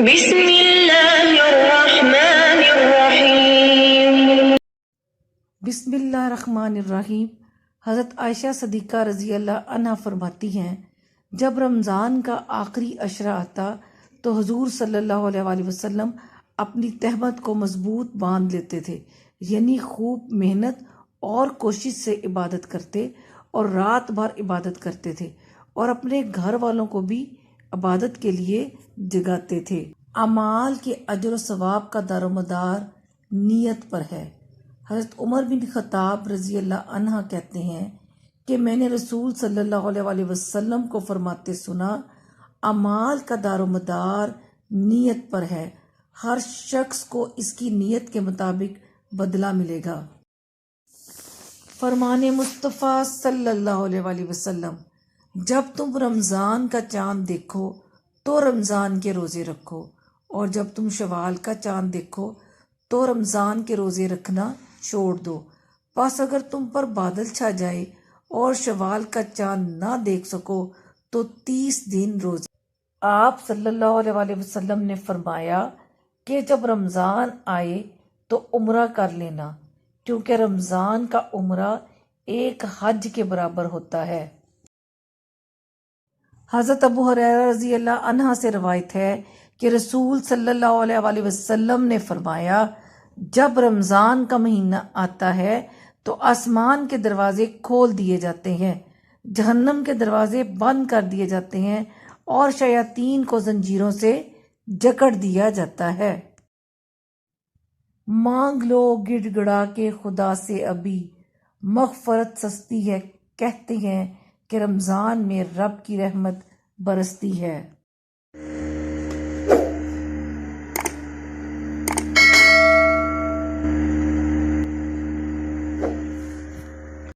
بسم اللہ الرحمن الرحیم۔ بسم اللہ الرحمن الرحیم۔ حضرت عائشہ صدیقہ رضی اللہ عنہا فرماتی ہیں، جب رمضان کا آخری عشرہ آتا تو حضور صلی اللہ علیہ وآلہ وسلم اپنی تہمت کو مضبوط باندھ لیتے تھے، یعنی خوب محنت اور کوشش سے عبادت کرتے اور رات بھر عبادت کرتے تھے اور اپنے گھر والوں کو بھی عبادت کے لیے جگاتے تھے۔ اعمال کے اجر و ثواب کا دار و مدار نیت پر ہے۔ حضرت عمر بن خطاب رضی اللہ عنہ کہتے ہیں کہ میں نے رسول صلی اللہ علیہ وآلہ وسلم کو فرماتے سنا، اعمال کا دار و مدار نیت پر ہے، ہر شخص کو اس کی نیت کے مطابق بدلہ ملے گا۔ فرمان مصطفیٰ صلی اللہ علیہ وآلہ وسلم، جب تم رمضان کا چاند دیکھو تو رمضان کے روزے رکھو، اور جب تم شوال کا چاند دیکھو تو رمضان کے روزے رکھنا چھوڑ دو۔ پس اگر تم پر بادل چھا جائے اور شوال کا چاند نہ دیکھ سکو تو 30 دن روزے۔ آپ صلی اللہ علیہ وآلہ وسلم نے فرمایا کہ جب رمضان آئے تو عمرہ کر لینا، کیونکہ رمضان کا عمرہ ایک حج کے برابر ہوتا ہے۔ حضرت ابو ہریرہ رضی اللہ عنہ سے روایت ہے کہ رسول صلی اللہ علیہ وآلہ وسلم نے فرمایا، جب رمضان کا مہینہ آتا ہے تو آسمان کے دروازے کھول دیے جاتے ہیں، جہنم کے دروازے بند کر دیے جاتے ہیں اور شیاطین کو زنجیروں سے جکڑ دیا جاتا ہے۔ مانگ لو گڑ گڑا کے خدا سے ابھی، مغفرت سستی ہے، کہتے ہیں کہ رمضان میں رب کی رحمت برستی ہے۔